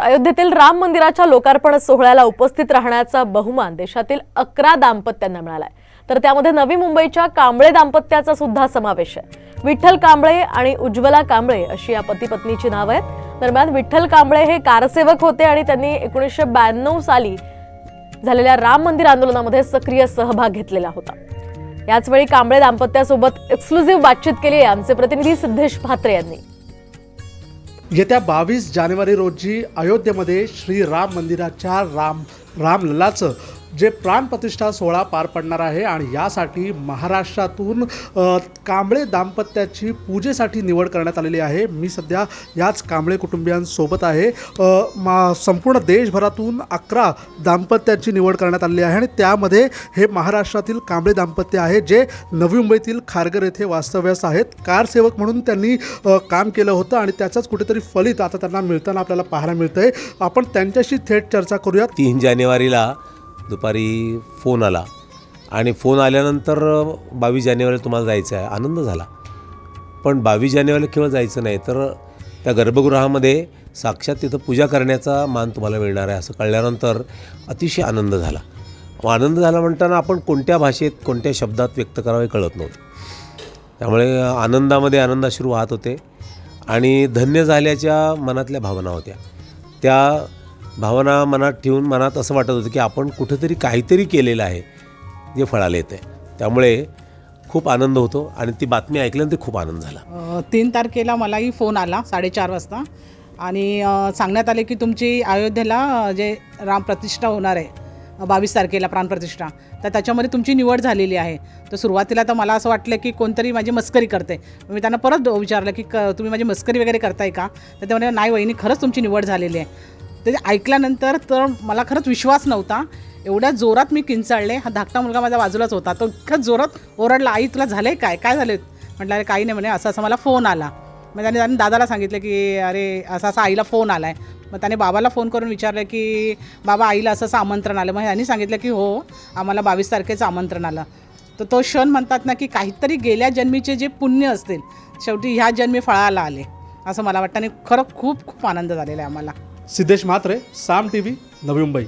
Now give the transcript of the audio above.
अयोध्येतील राम मंदिराच्या लोकार्पण सोहळ्याला उपस्थित राहण्याचा बहुमान देशातील 11 दाम्पत्यांना मिळालाय। तर त्यामध्ये नवी मुंबईच्या कांबळे दाम्पत्याचा सुद्धा समावेश आहे। विठ्ठल कांबळे आणि उज्ज्वला कांबळे अशी या पती पत्नीची नावे आहेत। दरम्यान विठ्ठल कांबळे हे कारसेवक होते आणि त्यांनी 1992 साली झालेल्या राम मंदिर आंदोलनामध्ये सक्रिय सहभाग घेतलेला होता। याच वेळी कांबळे दाम्पत्यासोबत एक्सक्लुझिव्ह बातचीत केली आहे आमचे प्रतिनिधी सिद्धेश भात्रे यांनी। येत्या 22 जानेवारी रोजी अयोध्येमध्ये श्री राम मंदिराच्या रामललाचं जे प्राणप्रतिष्ठा सोहळा पार पडणार आहे आणि यासाठी महाराष्ट्रातून कांबळे दाम्पत्याची पूजेसाठी निवड करण्यात आलेली आहे। मी सध्या याच कांबळे कुटुंबियांसोबत आहे। संपूर्ण देशभरातून 11 दाम्पत्याची निवड करण्यात आलेली आहे आणि त्यामध्ये हे महाराष्ट्रातील कांबळे दाम्पत्य आहे जे नवी मुंबईतील खारघर येथे वास्तव्यास आहेत। कारसेवक म्हणून त्यांनी काम केलं होतं आणि त्याचंच कुठेतरी फलित आता त्यांना मिळताना आपल्याला पाहायला मिळतंय। आपण त्यांच्याशी थेट चर्चा करूया। 3 जानेवारीला दुपारी फोन आला आणि फोन आल्यानंतर 22 जानेवारीला तुम्हाला जायचं आहे, आनंद झाला। पण 22 जानेवारीला केवळ जायचं नाही तर त्या गर्भगृहामध्ये साक्षात तिथं पूजा करण्याचा मान तुम्हाला मिळणार आहे असं कळल्यानंतर अतिशय आनंद झाला। आनंद झाला म्हणताना आपण कोणत्या भाषेत कोणत्या शब्दात व्यक्त करावे कळत नव्हतं। त्यामुळे आनंदामध्ये आनंदाश्रू वाहत होते आणि धन्य झाल्याच्या मनातल्या भावना होत्या। त्या भावना मनात ठेवून मनात असं वाटत होतं की आपण कुठेतरी काहीतरी केलेलं आहे जे फळाला येतं आहे। त्यामुळे खूप आनंद होतो आणि ती बातमी ऐकल्यानंतर खूप आनंद झाला। 3 तारखेला मलाही फोन आला 4:30 वाजता आणि सांगण्यात आले की तुमची अयोध्येला जे राम प्रतिष्ठा होणार आहे 22 तारखेला प्राणप्रतिष्ठा, तर त्याच्यामध्ये तुमची निवड झालेली आहे। तर सुरुवातीला तर मला असं वाटलं की कोणतरी माझी मस्करी करते। मी त्यांना परत विचारलं की तुम्ही माझी मस्करी वगैरे करताय का? तर ते म्हणाले नाही वहिनी, खरंच तुमची निवड झालेली आहे। ते ऐकल्यानंतर तर मला खरंच विश्वास नव्हता। एवढ्या जोरात मी किंचाळले। हा धाकटा मुलगा माझ्या बाजूलाच होता, तो इतकं जोरात ओरडला, आई तुला झालं आहे काय झालं? म्हटलं अरे काही नाही म्हणे, असं मला फोन आला। मग त्याने दादाला सांगितलं की अरे असा आईला फोन आला आहे। मग त्याने बाबाला फोन करून विचारलं की बाबा आईला असं आमंत्रण आलं। मग त्यांनी सांगितलं की हो आम्हाला 22 तारखेचं आमंत्रण आलं। तर तो क्षण म्हणतात ना की काहीतरी गेल्या जन्मीचे जे पुण्य असतील शेवटी ह्या जन्मी फळाला आले असं मला वाटतं आणि खरं खूप खूप आनंद झालेला आहे आम्हाला। सिद्धेश म्हात्रे, साम टीव्ही, नवी मुंबई।